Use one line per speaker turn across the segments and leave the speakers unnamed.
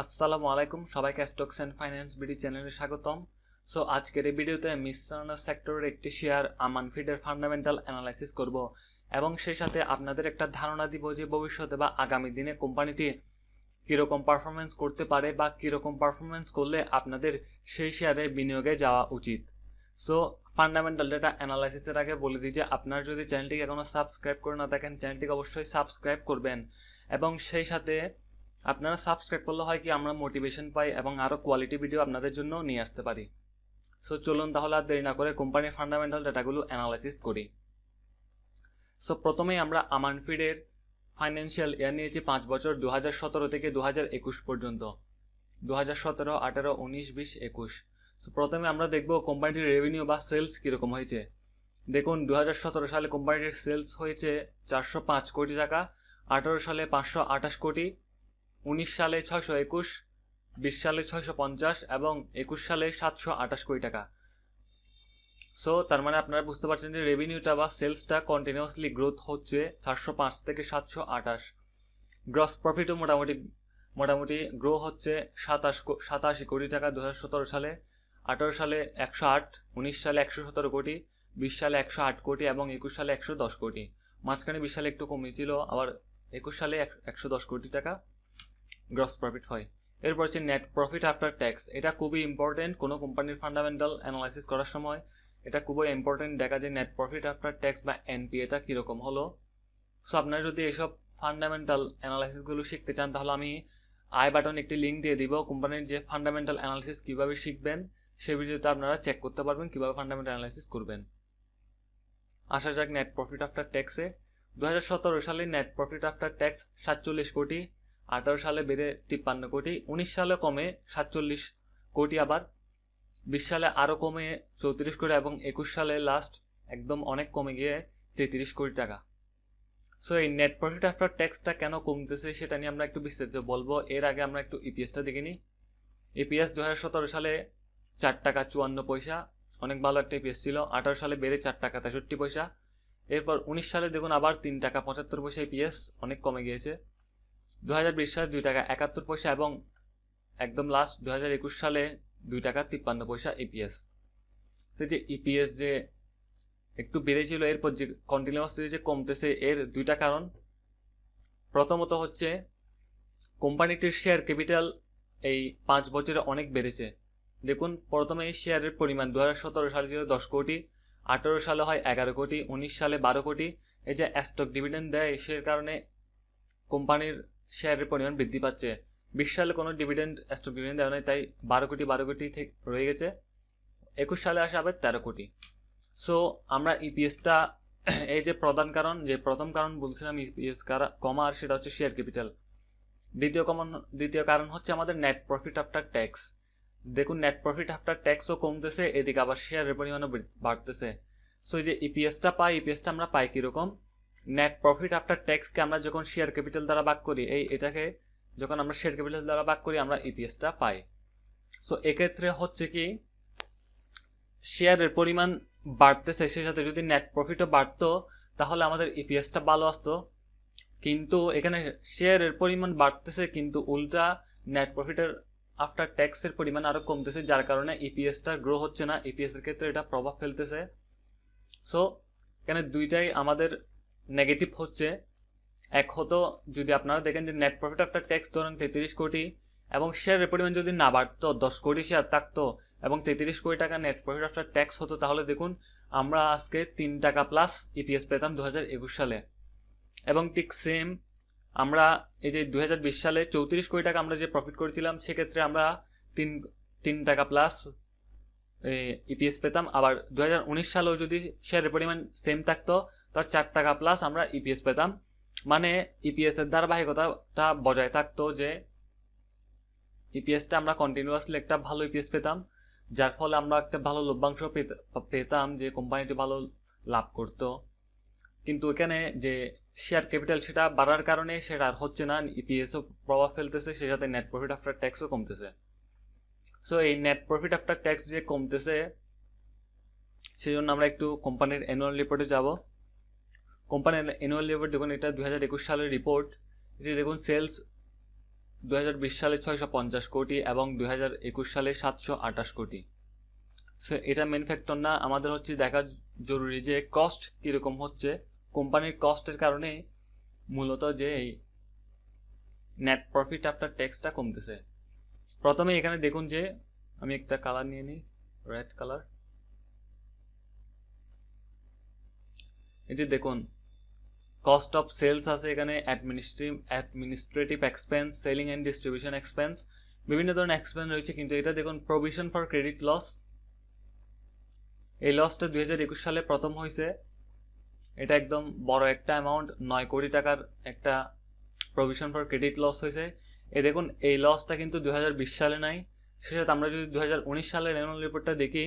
আসসালামু আলাইকুম, সবাইকে স্টকস অ্যান্ড ফাইন্যান্স বিডি চ্যানেলে স্বাগতম। সো আজকের এই ভিডিওতে মিশ্রণের সেক্টরের একটি শেয়ার আমান ফিডের ফান্ডামেন্টাল অ্যানালাইসিস করব এবং সেই সাথে আপনাদের একটা ধারণা দিব যে ভবিষ্যতে বা আগামী দিনে কোম্পানিটি কীরকম পারফরমেন্স করতে পারে বা কীরকম পারফরমেন্স করলে আপনাদের সেই শেয়ারে বিনিয়োগে যাওয়া উচিত। সো ফান্ডামেন্টাল ডেটা অ্যানালাইসিসের আগে বলে দিই যে আপনারা যদি চ্যানেলটিকে এখনও সাবস্ক্রাইব করে না থাকেন, চ্যানেলটিকে অবশ্যই সাবস্ক্রাইব করবেন এবং সেই সাথে আপনারা সাবস্ক্রাইব করলে হয় কি আমরা মোটিভেশন পাই এবং আরও কোয়ালিটি ভিডিও আপনাদের জন্য নিয়ে আসতে পারি। সো চলুন তাহলে আর দেরি না করে কোম্পানির ফান্ডামেন্টাল ডেটাগুলো অ্যানালাইসিস করি। সো প্রথমেই আমরা আমান ফিডের ফাইন্যান্সিয়াল ইয়ার নিয়েছি 5 বছর 2017 থেকে 2021 পর্যন্ত, 2017, 18, 19, 20, 21। সো প্রথমে আমরা দেখব কোম্পানিটির রেভিনিউ বা সেলস কীরকম হয়েছে। দেখুন 2017 সালে কোম্পানিটির সেলস হয়েছে 405 কোটি টাকা, 18 সালে 528 কোটি, 19 সালে 621, 20 সালে 650 এবং 21 সালে 728 কোটি টাকা। সো তার মানে আপনারা বুঝতে পারছেন যে রেভিনিউটা বা সেলসটা কন্টিনিউয়াসলি গ্রোথ হচ্ছে 405 থেকে 728। গ্রস প্রফিটও মোটামুটি গ্রো হচ্ছে 87 কোটি টাকা 2017 সালে, 18 সালে 108, 19 সালে 117 কোটি, 20 সালে 108 কোটি এবং 21 সালে 110 কোটি। মাঝখানে 20 সালে একটু কমিয়েছিল, আবার 21 সালে 110 কোটি টাকা গ্রস প্রফিট হয়। এরপর হচ্ছে নেট প্রফিট আফটার ট্যাক্স। এটা খুবই ইম্পর্টেন্ট কোনো কোম্পানির ফান্ডামেন্টাল অ্যানালাইসিস করার সময়, এটা খুবই ইম্পর্টেন্ট দেখা যায় নেট প্রফিট আফটার ট্যাক্স বা এনপিএটা কীরকম হলো। সো আপনারা যদি এইসব ফান্ডামেন্টাল অ্যানালাইসিসগুলো শিখতে চান তাহলে আমি আই বাটন একটি লিঙ্ক দিয়ে দিব, কোম্পানির যে ফান্ডামেন্টাল অ্যানালাইসিস কীভাবে শিখবেন সেই ভিডিওতে আপনারা চেক করতে পারবেন কীভাবে ফান্ডামেন্টাল অ্যানালাইসিস করবেন। আসা যাক নেট প্রফিট আফটার ট্যাক্সে। 2017 সালে নেট প্রফিট আফটার ট্যাক্স 47 কোটি, 18 সালে বেড়ে 53 কোটি, 19 সালে কমে 47 কোটি, আবার 20 সালে আরও কমে 34 কোটি এবং 21 সালে লাস্ট একদম অনেক কমে গিয়ে 33 কোটি টাকা। সো এই নেট প্রফিট আফটার ট্যাক্সটা কেন কমতেছে সেটা নিয়ে আমরা একটু বিস্তারিত বলবো। এর আগে আমরা একটু ইপিএসটা দেখে নিই। ইপিএস 2017 সালে 4 টাকা 54 পয়সা, অনেক ভালো একটা ইপিএস ছিল। 18 সালে বেড়ে 4 টাকা 63 পয়সা। এরপর 19 সালে দেখুন আবার 3 টাকা 75 পয়সা ইপিএস, অনেক কমে গিয়েছে। 2020 সালে 2 টাকা 71 পয়সা এবং একদম লাস্ট 2021 সালে 2 টাকা 53 পয়সা ইপিএস। তো যে ইপিএস যে একটু বেড়েছিল এরপর যে কন্টিনিউয়াসলি যে কমতেছে এর দুইটা কারণ। প্রথমত হচ্ছে কোম্পানিটির শেয়ার ক্যাপিটাল এই 5 বছরে অনেক বেড়েছে। দেখুন প্রথমে এই শেয়ারের পরিমাণ 2017 সালে ছিল 10 কোটি, 18 সালে হয় 11 কোটি, 19 সালে 12 কোটি। এই যে স্টক ডিভিডেন্ড দেয় সে কারণে কোম্পানির শেয়ারের পরিমাণ বৃদ্ধি পাচ্ছে। 20 সালে কোনো স্টক ডিভিডেন্ড দেওয়া নেই, তাই 12 কোটি থেকে রয়ে গেছে। 21 সালে আসে আবার 13 কোটি। সো আমরা ইপিএসটা এই যে প্রথম কারণ বলছিলাম ইপিএস কমার, সেটা হচ্ছে শেয়ার ক্যাপিটাল। দ্বিতীয় কারণ হচ্ছে আমাদের নেট প্রফিট আফটার ট্যাক্স। দেখুন নেট প্রফিট আফটার ট্যাক্সও কমতেছে, এদিকে আবার শেয়ারের পরিমাণও বাড়তেছে। সো এই যে ইপিএসটা আমরা পাই কীরকম? নেট প্রফিট আফটার ট্যাক্সকে আমরা যখন শেয়ার ক্যাপিটাল দ্বারা ভাগ করি, এটাকে যখন আমরা শেয়ার ক্যাপিটাল দ্বারা ভাগ করি আমরা ইপিএসটা পাই। সো এক্ষেত্রে হচ্ছে কি শেয়ারের পরিমাণ বাড়তেছে, সেই সাথে যদি নেট প্রফিটও বাড়তো তাহলে আমাদের ইপিএসটা ভালো আসতো। কিন্তু এখানে শেয়ারের পরিমাণ বাড়তেছে কিন্তু উল্টা নেট প্রফিটের আফটার ট্যাক্সের পরিমাণ আরও কমতেছে, যার কারণে ইপিএসটা গ্রো হচ্ছে না। ইপিএসের ক্ষেত্রে এটা প্রভাব ফেলতেছে। সো এখানে দুইটাই আমাদের নেগেটিভ হচ্ছে। এক হতো যদি আপনারা দেখেন যে নেট প্রফিট আফটার ট্যাক্স ধরেন 33 কোটি এবং শেয়ারের পরিমাণ যদি না বাড়তো, 10 কোটি শেয়ার থাকতো এবং 33 কোটি টাকা নেট প্রফিট আফটার ট্যাক্স হতো, তাহলে দেখুন আমরা আজকে 3 টাকা প্লাস ইপিএস পেতাম 2021 সালে। এবং ঠিক সেম আমরা এই যে 2020 সালে 34 কোটি টাকা আমরা যে প্রফিট করেছিলাম সেক্ষেত্রে আমরা 3 টাকা প্লাস ইপিএস পেতাম। আবার 2019 সালেও যদি শেয়ারের পরিমাণ সেম থাকতো তার 4 টাকা প্লাস আমরা ইপিএস পেতাম। মানে ইপিএস এর ধারাবাহিকতাটা বজায় থাকতো, যে ইপিএসটা আমরা কন্টিনিউয়াসলি একটা ভালো ইপিএস পেতাম, যার ফলে আমরা একটা ভালো লভ্যাংশ পেতাম যে কোম্পানিটি ভালো লাভ করতো। কিন্তু এখানে যে শেয়ার ক্যাপিটাল সেটা বাড়ার কারণে সেটা আর হচ্ছে না, ইপিএসও প্রভাব ফেলতেছে, সেই সাথে নেট প্রফিট আফটার ট্যাক্সও কমতেছে। সো এই নেট প্রফিট আফটার ট্যাক্স যে কমতেছে সেই জন্য আমরা একটু কোম্পানির অ্যানুয়াল রিপোর্টে যাব। কোম্পানির অ্যানুয়াল রিপোর্ট দেখুন, এটা 2021 সালের রিপোর্ট। যে দেখুন সেলস 2020 সালে 650 কোটি এবং 2021 সালে 728 কোটি। সো এটা মেন ফ্যাক্টর না, আমাদের হচ্ছে দেখা জরুরি যে কস্ট কীরকম হচ্ছে। কোম্পানির কস্টের কারণে মূলত যে এই নেট প্রফিট আফটার ট্যাক্সটা কমতেছে। প্রথমে এখানে দেখুন যে আমি একটা কালার নিয়ে নিই, রেড কালার। এই যে দেখুন কস্ট অফ সেলস আছে, এখানে administrative expense, selling and distribution expense, বিভিন্ন ধরনের এক্সপেন্স রয়েছে। কিন্তু এটা দেখুন প্রভিশন ফর ক্রেডিট লস, এই লসটা 2021 সালে প্রথম হয়েছে। এটা একদম বড় একটা অ্যামাউন্ট, 9 কোটি টাকার একটা প্রভিশন ফর ক্রেডিট লস হয়েছে। দেখুন এই লসটা কিন্তু 2020 সালে নাই। সেসাথে আমরা যদি 2019 সালের অ্যানুয়াল রিপোর্টটা দেখি,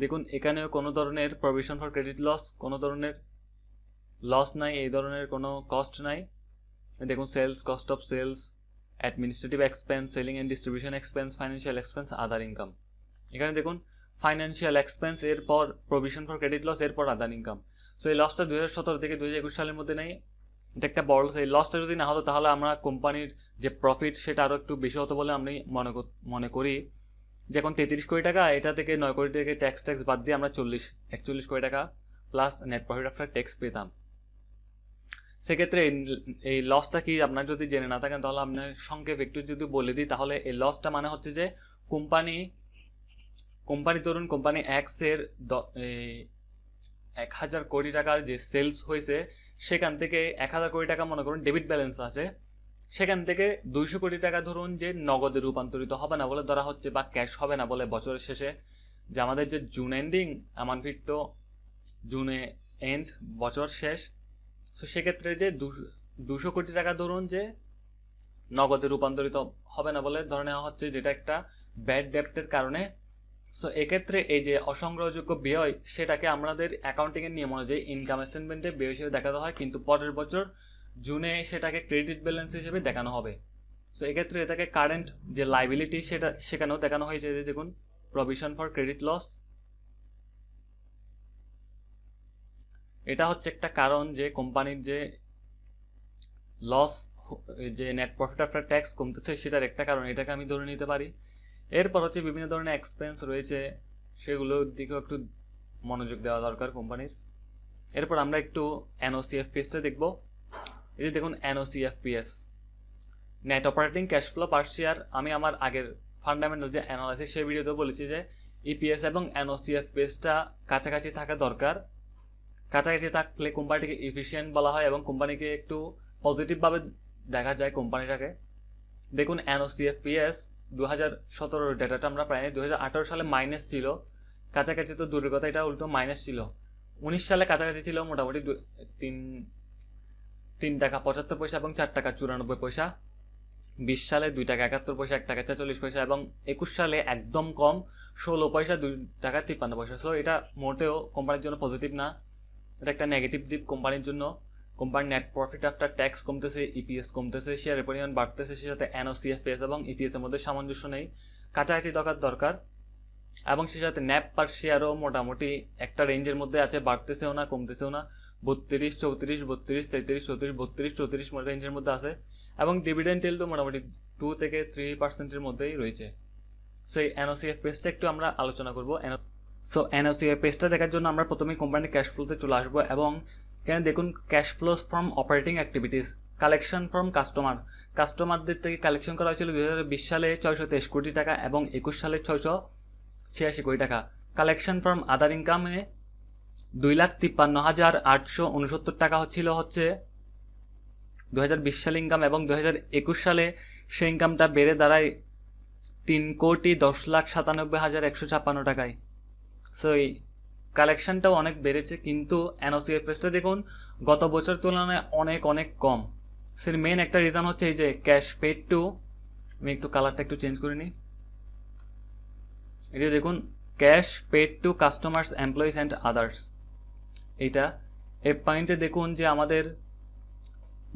দেখুন এখানেও কোনো ধরনের প্রভিশন ফর ক্রেডিট লস, কোনো ধরনের লস নাই, এই ধরনের কোনো কস্ট নাই। দেখুন sales, cost of sales, administrative expense, selling and distribution expense, financial expense, other income. এখানে দেখুন ফাইন্যান্সিয়াল এক্সপেন্স, এরপর প্রভিশন ফর ক্রেডিট লস, এরপর আদার ইনকাম। সো এই লসটা 2017 থেকে 2021 সালের মধ্যে নেই। এটা একটা বড় লস। এই লসটা যদি না হতো তাহলে আমরা কোম্পানির যে প্রফিট সেটা আরও একটু বেশি হতো বলে আমি মনে করি। যে এখন 33 কোটি টাকা, এটা থেকে 9 কোটি থেকে ট্যাক্স বাদ দিয়ে আমরা 41 কোটি টাকা plus net profit after tax পেতাম। সেক্ষেত্রে এই লসটা কি আপনার যদি জেনে না থাকেন তাহলে আপনার সংক্ষেপ একটু যদি বলে দিই, তাহলে এই লসটা মানে হচ্ছে যে কোম্পানি ধরুন কোম্পানি এক্স এর 1000 কোটি টাকার যে সেলস হয়েছে, সেখান থেকে 1000 কোটি টাকা মনে করুন ডেবিট ব্যালেন্স আছে, সেখান থেকে 200 কোটি টাকা ধরুন যে নগদে রূপান্তরিত হবে না বলে ধরা হচ্ছে, বা ক্যাশ হবে না বলে বছরের শেষে, যে আমাদের যে জুন এন্ডিং, আমান ফিড তো জুনে এন্ড, বছর শেষ। সো সেক্ষেত্রে যে 200 কোটি টাকা ধরুন যে নগদে রূপান্তরিত হবে না বলে ধরে নেওয়া হচ্ছে, যেটা একটা ব্যাড ডেপ্টের কারণে। সো এক্ষেত্রে এই যে অসংগ্রহযোগ্য ব্যয়, সেটাকে আমাদের অ্যাকাউন্টিংয়ের নিয়ম অনুযায়ী ইনকাম স্টেটমেন্টে ব্যয় হিসেবে দেখাতে হয়, কিন্তু পরের বছর জুনে সেটাকে ক্রেডিট ব্যালেন্স হিসেবে দেখানো হবে। সো এক্ষেত্রে এটাকে কারেন্ট যে লাইবিলিটি সেটা সেখানেও দেখানো হয়েছে। দেখুন প্রভিশন ফর ক্রেডিট লস, এটা হচ্ছে একটা কারণ যে কোম্পানির যে লস, যে নেট প্রফিট আফটার ট্যাক্স কমতেছে, সেটার একটা কারণ, এটাকে আমি ধরে নিতে পারি। এরপর হচ্ছে বিভিন্ন ধরনের এক্সপেন্স রয়েছে, সেগুলোর দিকেও একটু মনোযোগ দেওয়া দরকার কোম্পানির। এরপর আমরা একটু NOCFPS-টা দেখব। এই যে দেখুন NOCFPS, net operating cash flow পার শেয়ার। আমি আমার আগের ফান্ডামেন্টাল যে অ্যানালাইসিস সেই ভিডিওতে বলেছি যে EPS এবং NOCFPS-টা কাছাকাছি থাকা দরকার। কাছাকাছি থাকলে কোম্পানিটিকে এফিশিয়েন্ট বলা হয় এবং কোম্পানিকে একটু পজিটিভভাবে দেখা যায় কোম্পানিটাকে। দেখুন NOCFPS 2017 ডেটাটা আমরা প্রায় 2018 সালে মাইনাস ছিল, কাছাকাছি তো দূরের কথা, এটা উল্টো মাইনাস ছিল। 19 সালে কাছাকাছি ছিল মোটামুটি 3 টাকা 75 পয়সা এবং 4 টাকা 94 পয়সা। 20 সালে 2 টাকা 71 পয়সা, 1 টাকা 44 পয়সা, এবং 21 সালে একদম কম 16 পয়সা, 2 টাকা 53 পয়সা। সো এটা মোটেও কোম্পানির জন্য পজিটিভ না, এটা একটা নেগেটিভ দিক কোম্পানির জন্য। কোম্পানির নেট প্রফিট আফটার ট্যাক্স কমতেছে, EPS কমতেছে, শেয়ারের পরিমাণ বাড়তেছে, সে সাথে NOCFPS এবং EPS এর মধ্যে সামঞ্জস্য নেই, কাছাকাছি দরকার। এবং সে সাথে ন্যাপ পার শেয়ারও মোটামুটি একটা রেঞ্জের মধ্যে আছে, বাড়তেছেও না কমতেছেও না, 32, 34, 32, 33, 34, 32, 34 রেঞ্জের মধ্যে আছে। এবং ডিভিডেন্ড ইল্ডও মোটামুটি 2 থেকে 3% মধ্যেই রয়েছে। সো এই NOCFPS-টা একটু আমরা আলোচনা করব। সো NOCFPS-টা দেখার জন্য আমরা প্রথমে কোম্পানির ক্যাশ ফ্লোতে চলে আসবো, এবং এখানে দেখুন cash flows from operating activities, collection from কাস্টমারদের থেকে কালেকশন করা হয়েছিল 2020 সালে 623 কোটি টাকা এবং 21 সালে 686 কোটি টাকা। কালেকশন ফ্রম আদার ইনকামে 2,53,869 টাকা হচ্ছে 2020 সালে ইনকাম, এবং 2021 সালে সেই ইনকামটা বেড়ে দাঁড়ায় 3,10,97,156 টাকায়। সো এই কালেকশনটাও অনেক বেড়েছে, কিন্তু NOCFPS-টা দেখুন গত বছর তুলনায় অনেক কম। সের মেন একটা রিজন হচ্ছে এই যে ক্যাশ পেড টু, আমি একটু কালারটা একটু চেঞ্জ করে নিই। এই যে দেখুন cash paid to customers, employees and others, এইটা এই পয়েন্টে দেখুন যে আমাদের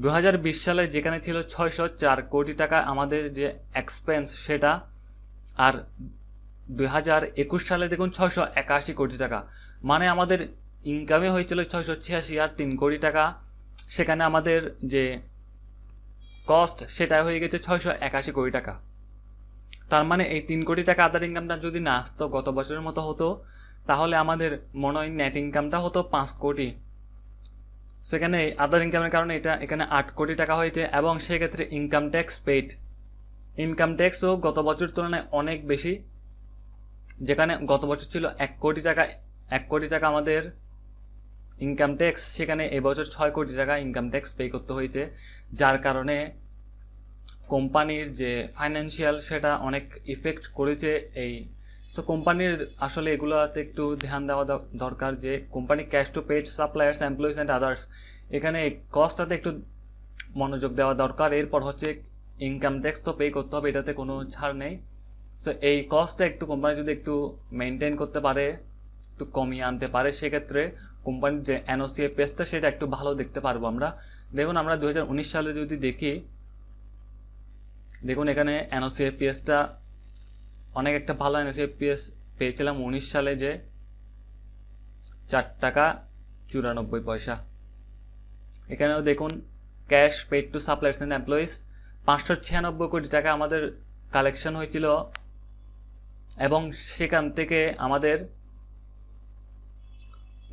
2020 সালে যেখানে ছিল 604 কোটি টাকা আমাদের যে এক্সপেন্স সেটা, আর 2021 সালে দেখুন 681 কোটি টাকা, মানে আমাদের ইনকামে হয়েছিল 686 আর 3 কোটি টাকা। সেখানে আমাদের যে কস্ট সেটা হয়ে গেছে 681 কোটি টাকা। তার মানে এই 3 কোটি টাকা আদার ইনকামটা যদি না আসতো গত বছরের মতো হতো, তাহলে আমাদের মনে হয় নেট ইনকামটা হতো 5 কোটি। সেখানে আদার ইনকামের কারণে এটা এখানে 8 কোটি টাকা হয়েছে। এবং সেক্ষেত্রে ইনকাম ট্যাক্সও গত বছর তুলনায় অনেক বেশি, যেখানে গত বছর ছিল 1 কোটি টাকা আমাদের ইনকাম ট্যাক্স, সেখানে এবছর 6 কোটি টাকা ইনকাম ট্যাক্স পে করতে হয়েছে, যার কারণে কোম্পানির যে ফাইন্যান্সিয়াল সেটা অনেক ইফেক্ট করেছে। সো কোম্পানির আসলে এগুলোতে একটু ধ্যান দেওয়া দরকার, যে company cash to paid suppliers, employees and others, এখানে কস্টটাতে একটু মনোযোগ দেওয়া দরকার। এরপর হচ্ছে ইনকাম ট্যাক্স তো পে করতে হবে, এটাতে কোনো ছাড় নেই। সো এই কস্টটা একটু কোম্পানি যদি একটু মেনটেন করতে পারে, একটু কমিয়ে আনতে পারে, সেক্ষেত্রে কোম্পানির যে এনওসিএফপিএসটা সেটা একটু ভালো দেখতে পারবো আমরা। দেখুন আমরা 2019 সালে যদি দেখুন এখানে এনওসিএফপিএসটা অনেক একটা ভালো এনওসিএফপিএস পেয়েছিলাম 19 সালে, যে 4 টাকা 94 পয়সা। এখানেও দেখুন cash paid to suppliers and employees 596 কোটি টাকা আমাদের কালেকশন হয়েছিল, এবং সেখান থেকে আমাদের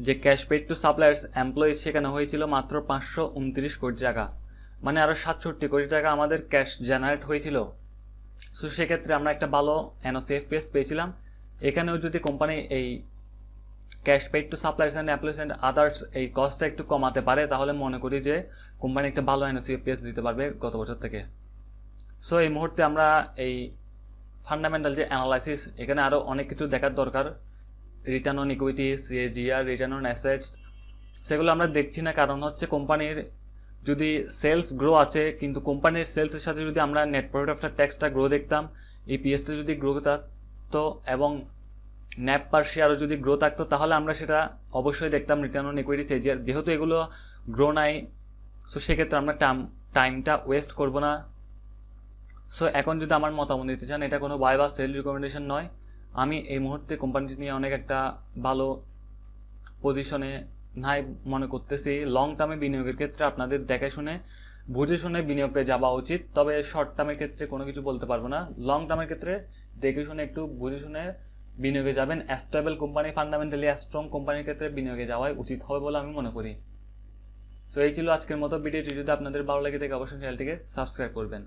যে cash paid to suppliers employees সেখানে হয়েছিল মাত্র 529 কোটি টাকা, মানে আরও 67 কোটি টাকা আমাদের ক্যাশ জেনারেট হয়েছিল। সো সেক্ষেত্রে আমরা একটা ভালো এনওসিএফপিএস পেয়েছিলাম। এখানেও যদি কোম্পানি এই cash paid to suppliers and employees and others এই কস্টটা একটু কমাতে পারে, তাহলে মনে করি যে কোম্পানি একটা ভালো এনওসিএফপিএস দিতে পারবে গত বছর থেকে। সো এই মুহূর্তে আমরা এই ফান্ডামেন্টাল যে অ্যানালাইসিস, এখানে আরও অনেক কিছু দেখার দরকার। Return on equity, CAGR, return on assets, সেগুলো আমরা দেখছি না। কারণ হচ্ছে কোম্পানির যদি সেলস গ্রো আছে, কিন্তু কোম্পানির সেলসের সাথে যদি আমরা নেট প্রফিট আফটার ট্যাক্সটা গ্রো দেখতাম, ইপিএসটা যদি গ্রো থাকতো এবং ন্যাপ পার শেয়ারও যদি গ্রো থাকতো, তাহলে আমরা সেটা অবশ্যই দেখতাম। রিটার্ন অন ইকুইটি, সিএজিআর, যেহেতু এগুলো গ্রো নাই, সো সেক্ষেত্রে আমরা টাইমটা ওয়েস্ট করবো না। সো এখন যদি আমার মতামত দিতে চান, এটা কোনো বাই বা সেল রিকমেন্ডেশন নয়। আমি এই মুহূর্তে কোম্পানিটি নিয়ে অনেক একটা ভালো পজিশনে নাই মনে করতেছি। লং টার্মে বিনিয়োগের ক্ষেত্রে আপনাদের দেখে শুনে বুঝে শুনে বিনিয়োগে যাওয়া উচিত, তবে শর্ট টার্মের ক্ষেত্রে কোনো কিছু বলতে পারবো না। লং টার্মের ক্ষেত্রে দেখে শুনে একটু বুঝে শুনে বিনিয়োগে যাবেন। স্টেবল কোম্পানি, ফান্ডামেন্টালি স্ট্রং কোম্পানির ক্ষেত্রে বিনিয়োগে যাওয়াই উচিত হবে বলে আমি মনে করি। সো এই ছিল আজকের মতো ভিডিওটি। যদি আপনাদের ভালো লাগে থাকে অবশ্যই চ্যানেলটিকে সাবস্ক্রাইব করবেন।